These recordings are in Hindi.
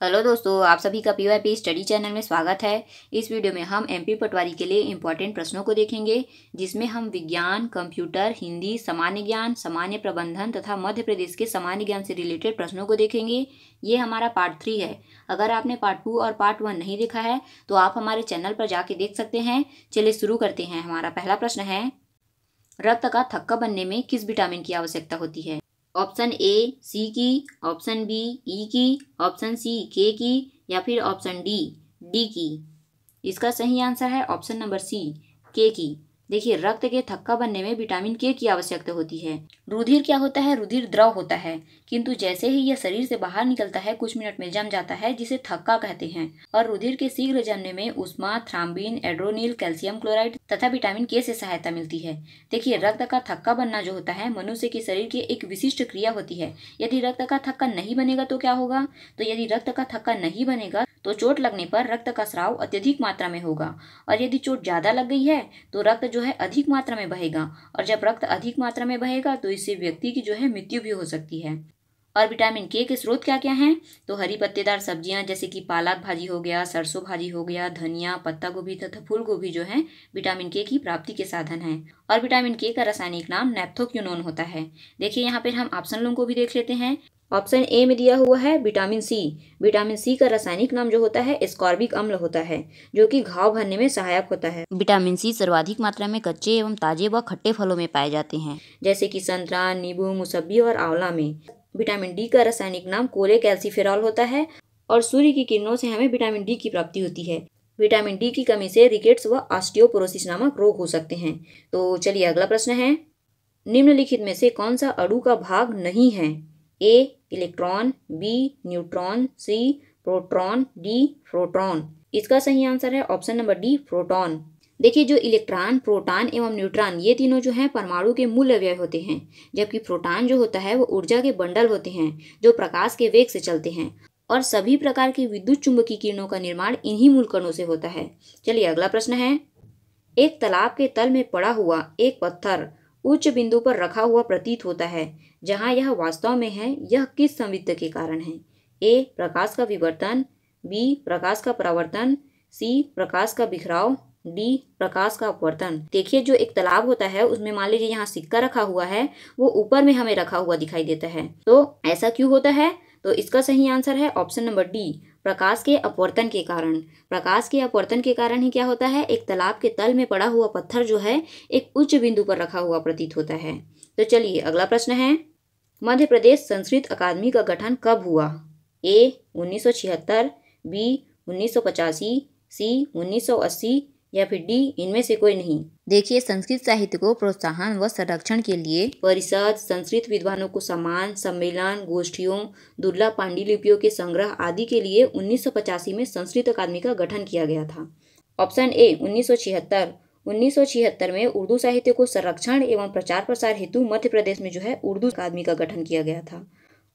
हेलो दोस्तों, आप सभी का पीवाईपी स्टडी चैनल में स्वागत है। इस वीडियो में हम एमपी पटवारी के लिए इम्पोर्टेंट प्रश्नों को देखेंगे, जिसमें हम विज्ञान, कंप्यूटर, हिंदी, सामान्य ज्ञान, सामान्य प्रबंधन तथा मध्य प्रदेश के सामान्य ज्ञान से रिलेटेड प्रश्नों को देखेंगे। ये हमारा पार्ट 3 है। अगर आपने पार्ट 2 और पार्ट 1 नहीं देखा है तो आप हमारे चैनल पर जाके देख सकते हैं। चलिए शुरू करते हैं। हमारा पहला प्रश्न है, रक्त का थक्का बनने में किस विटामिन की आवश्यकता होती है? ऑप्शन ए सी की, ऑप्शन बी ई की, ऑप्शन सी के की या फिर ऑप्शन डी की। इसका सही आंसर है ऑप्शन नंबर सी, के की। देखिए, रक्त के थक्का बनने में विटामिन के की आवश्यकता होती है। रुधिर क्या होता है? रुधिर द्रव होता है, किंतु जैसे ही यह शरीर से बाहर निकलता है कुछ मिनट में जम जाता है, जिसे थक्का कहते हैं। और रुधिर के शीघ्र जमने में उष्मा, थ्राम्बिन, एड्रोनिल, कैल्शियम क्लोराइड तथा विटामिन के से सहायता मिलती है। देखिए, रक्त का थक्का बनना जो होता है मनुष्य के शरीर की एक विशिष्ट क्रिया होती है। यदि रक्त का थक्का नहीं बनेगा तो क्या होगा? तो यदि रक्त का थक्का नहीं बनेगा तो चोट लगने पर रक्त का स्राव अत्यधिक मात्रा में होगा, और यदि चोट ज्यादा लग गई है तो रक्त जो है अधिक मात्रा में बहेगा, और जब रक्त अधिक मात्रा में बहेगा तो इससे व्यक्ति की जो है मृत्यु भी हो सकती है। और विटामिन के स्रोत क्या क्या हैं? तो हरी पत्तेदार सब्जियां जैसे कि पालक भाजी हो गया, सरसों भाजी हो गया, धनिया, पत्ता गोभी तथा फूल गोभी जो है विटामिन के की प्राप्ति के साधन हैं। और विटामिन के का रासायनिक नाम नेप्थोक्विनोन होता है। देखिए, यहाँ पर हम ऑप्शन लोगों को भी देख लेते हैं। ऑप्शन ए में दिया हुआ है विटामिन सी। विटामिन सी का रासायनिक नाम जो होता है एस्कॉर्बिक अम्ल होता है, जो कि घाव भरने में सहायक होता है। विटामिन सी सर्वाधिक मात्रा में कच्चे एवं ताजे व खट्टे फलों में पाए जाते हैं, जैसे कि संतरा, नींबू, मौसम्बी और आंवला में। विटामिन डी का रासायनिक नाम कोलेकैल्सिफेरॉल होता है, और सूर्य की किरणों से हमें विटामिन डी की प्राप्ति होती है। विटामिन डी की कमी से रिकेट्स व ऑस्टियोपोरोसिस नामक रोग हो सकते हैं। तो चलिए अगला प्रश्न है, निम्नलिखित में से कौन सा अणु का भाग नहीं है? A electron, B neutron, C proton, D proton. इसका सही आंसर है ऑप्शन नंबर डी, प्रोटॉन। देखिए, जो इलेक्ट्रॉन, प्रोटॉन एवं न्यूट्रॉन ये तीनों जो हैं परमाणु के मूल अवयव होते हैं, जबकि प्रोटॉन जो होता है वो ऊर्जा के बंडल होते हैं जो प्रकाश के वेग से चलते हैं, और सभी प्रकार की विद्युत चुंबकीय किरणों का निर्माण इन्हीं मूल कणों से होता है। चलिए अगला प्रश्न है, एक तालाब के तल में पड़ा हुआ एक पत्थर उच्च बिंदु पर रखा हुआ प्रतीत होता है, जहां यह वास्तव में है, यह किस संवित्त के कारण है? ए प्रकाश का विवर्तन, बी प्रकाश का परावर्तन, सी प्रकाश का बिखराव, डी प्रकाश का अपवर्तन। देखिए, जो एक तालाब होता है उसमें मान लीजिए यहाँ सिक्का रखा हुआ है, वो ऊपर में हमें रखा हुआ दिखाई देता है, तो ऐसा क्यों होता है? तो इसका सही आंसर है ऑप्शन नंबर डी, प्रकाश के अपवर्तन के कारण। प्रकाश के अपवर्तन के कारण ही क्या होता है, एक तालाब के तल में पड़ा हुआ पत्थर जो है एक उच्च बिंदु पर रखा हुआ प्रतीत होता है। तो चलिए अगला प्रश्न है, मध्य प्रदेश संस्कृत अकादमी का गठन कब हुआ? ए 1976, बी 1985, सी 1980 या फिर डी इनमें से कोई नहीं। देखिए, संस्कृत साहित्य को प्रोत्साहन व संरक्षण के लिए परिषद, संस्कृत विद्वानों को सम्मान, सम्मेलन, गोष्ठियों, दुर्लभ पांडुलिपियों के संग्रह आदि के लिए 1985 में संस्कृत अकादमी का गठन किया गया था। Option A 1976। 1976 में उर्दू साहित्य को संरक्षण एवं प्रचार प्रसार हेतु मध्य प्रदेश में जो है उर्दू अकादमी का गठन किया गया था।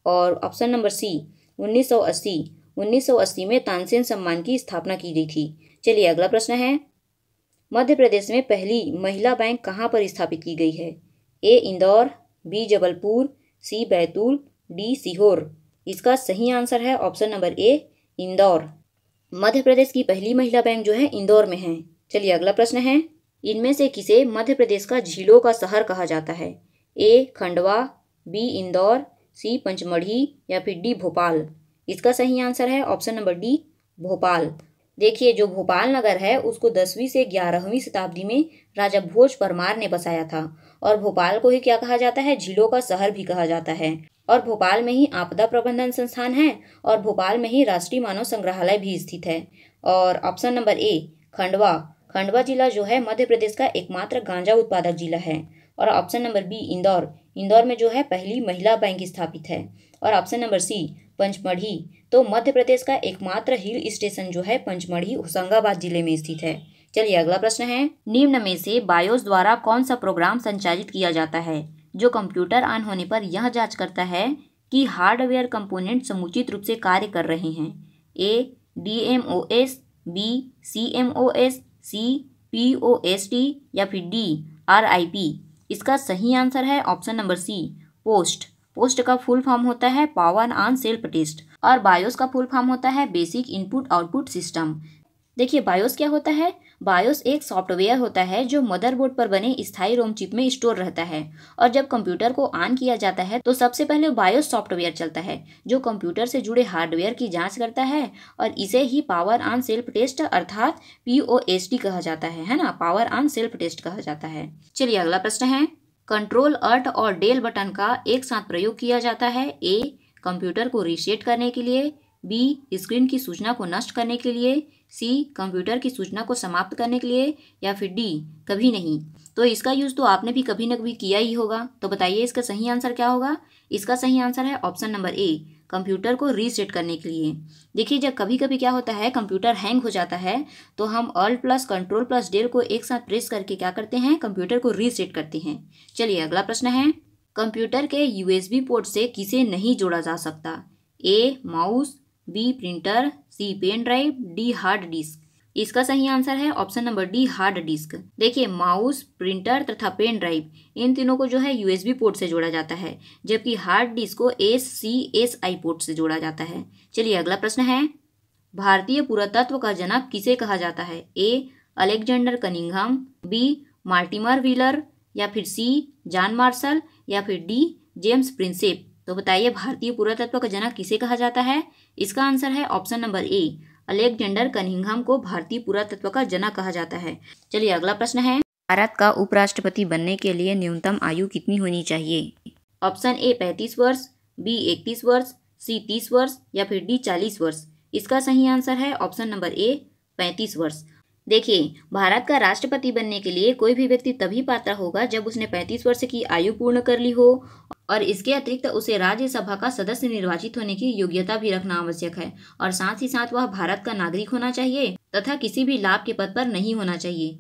और ऑप्शन नंबर सी 1980। 1980 में तानसेन सम्मान की स्थापना की गई थी। चलिए अगला प्रश्न है, मध्य प्रदेश में पहली महिला बैंक कहाँ पर स्थापित की गई है? ए इंदौर, बी जबलपुर, सी बैतूल, डी सीहोर। इसका सही आंसर है option number A, Indore. Madhya Pradesh की पहली महिला बैंक जो है इंदौर में है। चलिए अगला प्रश्न है, इनमें से किसे मध्य प्रदेश का झीलों का शहर कहा जाता है? ए खंडवा, बी इंदौर, सी पंचमढ़ी या फिर डी भोपाल। इसका सही आंसर है ऑप्शन नंबर डी, भोपाल। देखिए, जो भोपाल नगर है उसको 10वीं से 11वीं शताब्दी में राजा भोज परमार ने बसाया था, और भोपाल को ही क्या कहा जाता है, झीलों का शहर भी कहा जाता है। और भोपाल में ही आपदा प्रबंधन संस्थान है, और भोपाल में ही राष्ट्रीय मानव संग्रहालय भी स्थित है। और option number A Khandwa. Khandwa जिला जो है मध्य प्रदेश का एकमात्र गांजा उत्पादक जिला है। और option number B Indore. Indore में जो है पहली महिला बैंक स्थापित है। और ऑप्शन नंबर सी पंचमढ़ी। तो मध्य प्रदेश का एकमात्र हिल स्टेशन जो है पंचमढ़ी होशंगाबाद जिले में स्थित है। चलिए अगला प्रश्न है, निम्न में से बायोस द्वारा कौन सा प्रोग्राम संचालित किया जाता है जो कंप्यूटर ऑन होने पर यह जांच करता है कि हार्डवेयर कंपोनेंट समुचित रूप से कार्य कर रहे हैं? A DMOS, B CMOS, C POST या फिर डी RIP। इसका सही आंसर है option number C, POST. POST का फुल फॉर्म होता है पावर ऑन सेल्फ टेस्ट और बायोस का फुल फॉर्म होता है बेसिक इनपुट आउटपुट सिस्टम। देखिए बायोस क्या होता है, बायोस एक सॉफ्टवेयर होता है जो मदरबोर्ड पर बने स्थायी रोम चिप में स्टोर रहता है और जब कंप्यूटर को ऑन किया जाता है तो सबसे पहले बायोस सॉफ्टवेयर चलता है जो कंप्यूटर से जुड़े हार्डवेयर की जांच करता है और इसे ही पावर ऑन सेल्फ टेस्ट अर्थात POST कहा जाता है ना, पावर ऑन सेल्फ टेस्ट कहा जाता है। चलिए अगला प्रश्न है, कंट्रोल अल्ट और डेल बटन का एक साथ प्रयोग किया जाता है ए कंप्यूटर को रीसेट करने के लिए, बी स्क्रीन की सूचना को नष्ट करने के लिए, सी कंप्यूटर की सूचना को समाप्त करने के लिए, या फिर डी कभी नहीं। तो इसका यूज़ तो आपने भी कभी न कभी किया ही होगा। तो बताइए इसका सही आंसर क्या होगा। इसका सही आंसर है ऑप्शन नंबर ए कंप्यूटर को रीसेट करने के लिए। देखिए जब कभी कभी क्या होता है कंप्यूटर हैंग हो जाता है तो हम alt plus control plus del को एक साथ प्रेस करके क्या करते हैं, कंप्यूटर को रीसेट करते हैं। चलिए अगला प्रश्न है, कंप्यूटर के USB पोर्ट से किसे नहीं जोड़ा जा सकता, A mouse, B printer, C pen drive, D hard disk. इसका सही आंसर है option number D hard disk. देखिए माउस, प्रिंटर तथा पेन ड्राइव इन तीनों को जो है USB पोर्ट से जोड़ा जाता है जबकि हार्ड डिस्क को SCSI पोर्ट से जोड़ा जाता है। चलिए अगला प्रश्न है, भारतीय पुरातत्व का जनक किसे कहा जाता है, A Alexander Cunningham, B Mortimer Wheeler, या फिर सी जॉन मार्शल, या फिर डी जेम्स प्रिंसेप। तो बताइए भारतीय पुरातत्व का जनक किसे कहा जाता है। इसका आंसर है option number A Alexander Cunningham को भारतीय पुरातत्व का जनक कहा जाता है। चलिए अगला प्रश्न है, भारत का उपराष्ट्रपति बनने के लिए न्यूनतम आयु कितनी होनी चाहिए। ऑप्शन ए 35 वर्ष, बी 31 वर्ष, सी 30 वर्ष, या फिर डी 40 वर्ष। इसका सही आंसर है ऑप्शन नंबर ए 35 वर्ष। देखिए भारत का राष्ट्रपति बनने के लिए कोई भी व्यक्ति तभी पात्र होगा जब उसने 35 वर्ष की आयु पूर्ण कर ली हो और इसके अतिरिक्त उसे राज्यसभा का सदस्य निर्वाचित होने की योग्यता भी रखना आवश्यक है और साथ ही साथ वह भारत का नागरिक होना चाहिए तथा किसी भी लाभ के पद पर नहीं होना चाहिए।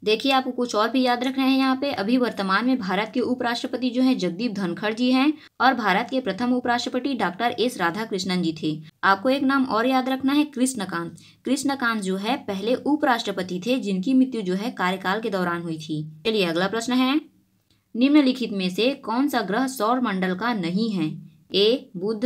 देखिए आपको कुछ और भी याद रखना है यहाँ पे। अभी वर्तमान में भारत के उपराष्ट्रपति जो है जगदीप धनखड़ जी हैं और भारत के प्रथम उपराष्ट्रपति डॉक्टर S राधाकृष्णन जी थे। आपको एक नाम और याद रखना है, कृष्णकांत। कृष्णकांत जो है पहले उपराष्ट्रपति थे जिनकी मृत्यु जो है कार्यकाल के दौरान हुई थी। चलिए अगला प्रश्न है, निम्नलिखित में से कौन सा ग्रह सौर मंडल का नहीं है, ए बुध,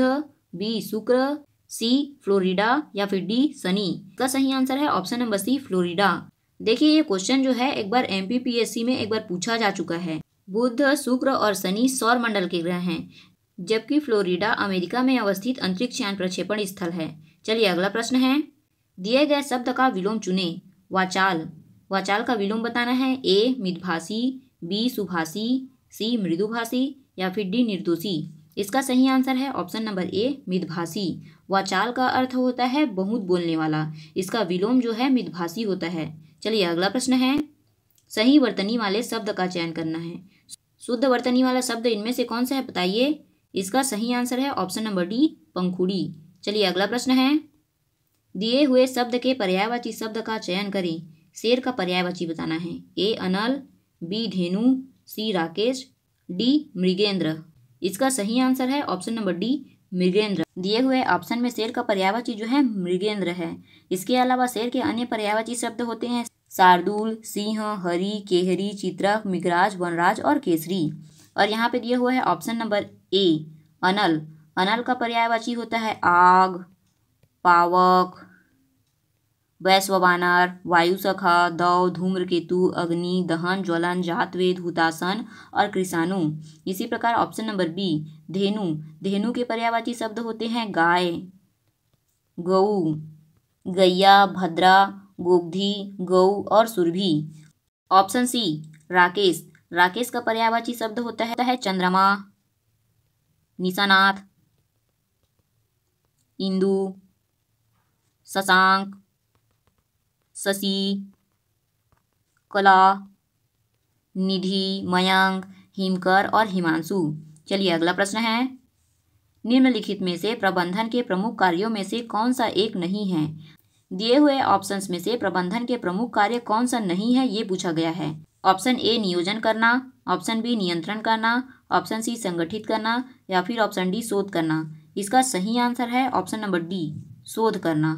बी शुक्र, सी फ्लोरिडा, या फिर डी शनि। इसका सही आंसर है ऑप्शन नंबर सी फ्लोरिडा। देखिए ये क्वेश्चन जो है एक बार MPPSC में एक बार पूछा जा चुका है। बुध, शुक्र और शनि सौर मंडल के ग्रह हैं जबकि फ्लोरिडा अमेरिका में अवस्थित अंतरिक्ष यान प्रक्षेपण स्थल है। चलिए अगला प्रश्न है, दिए गए शब्द का विलोम चुने। वाचाल, वाचाल का विलोम बताना है, ए मितभाषी, बी सुभाषी, सी मृदुभाषी, या फिर डी निर्दोषी। इसका सही आंसर है ऑप्शन नंबर ए मितभाषी। वाचाल का अर्थ होता है बहुत बोलने वाला, इसका विलोम जो है मितभाषी होता है। चलिए अगला प्रश्न है, सही वर्तनी वाले शब्द का चयन करना है। शुद्ध वर्तनी वाला शब्द इनमें से कौन सा है बताइए। इसका सही आंसर है ऑप्शन नंबर डी पंखुड़ी। चलिए अगला प्रश्न है, दिए हुए शब्द के पर्यायवाची शब्द का चयन करें। शेर का पर्यायवाची बताना है, ए अनल, बी धेनु, सी राकेश, डी मृगेंद्र। इसका सही आंसर है ऑप्शन नंबर डी मृगेंद्र। दिए हुए ऑप्शन में शेर का पर्यायवाची जो है मृगेंद्र है। इसके अलावा शेर के अन्य पर्यायवाची शब्द होते हैं शार्दूल, सिंह, हरि, केहरी, चित्रक, मिगराज, वनराज और केसरी। और यहाँ पे दिया हुआ है ऑप्शन नंबर ए अनल। अनल का पर्यायवाची होता है आग, पावक, वैश्ववानर, वायुसखा, दौ, धूम्रकेतु, अग्नि, दहन, ज्वलन, जातवेद, हुतासन और कृषाणु। इसी प्रकार ऑप्शन नंबर बी धेनु। धेनु के पर्यायवाची शब्द होते हैं गाय, गऊ, गैया, भद्रा, गोगधी, गौ और सुरभि। ऑप्शन सी राकेश। राकेश का पर्यायवाची शब्द होता है चंद्रमा, निशानाथ, इंदु, शशांक, शशि, कला, निधि, मयंक, हिमकर और हिमांशु। चलिए अगला प्रश्न है, निम्नलिखित में से प्रबंधन के प्रमुख कार्यों में से कौन सा एक नहीं है। दिए हुए ऑप्शंस में से प्रबंधन के प्रमुख कार्य कौन सा नहीं है ये पूछा गया है। ऑप्शन ए नियोजन करना, ऑप्शन बी नियंत्रण करना, ऑप्शन सी संगठित करना, या फिर ऑप्शन डी शोध करना। इसका सही आंसर है ऑप्शन नंबर डी शोध करना।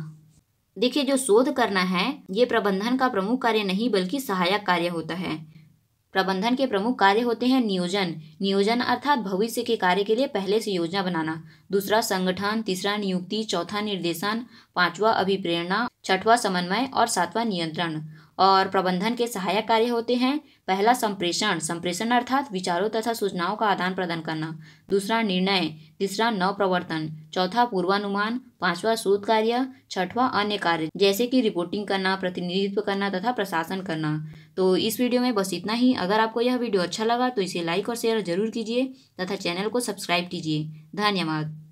देखिए जो शोध करना है ये प्रबंधन का प्रमुख कार्य नहीं बल्कि सहायक कार्य होता है। प्रबंधन के प्रमुख कार्य होते हैं नियोजन, नियोजन अर्थात भविष्य के कार्य के लिए पहले से योजना बनाना। दूसरा संगठन, तीसरा नियुक्ति, चौथा निर्देशन, पांचवा अभिप्रेरणा, छठवां समन्वय और सातवां नियंत्रण। और प्रबंधन के सहायक कार्य होते हैं, पहला संप्रेषण, संप्रेषण अर्थात विचारों तथा सूचनाओं का आदान प्रदान करना। दूसरा निर्णय, तीसरा नव प्रवर्तन, चौथा पूर्वानुमान, पांचवा शोध कार्य, छठवां अन्य कार्य जैसे कि रिपोर्टिंग करना, प्रतिनिधित्व करना तथा प्रशासन करना। तो इस वीडियो में बस इतना ही। अगर आपको यह वीडियो अच्छा लगा तो इसे लाइक और शेयर जरूर कीजिए तथा चैनल को सब्सक्राइब कीजिए। धन्यवाद।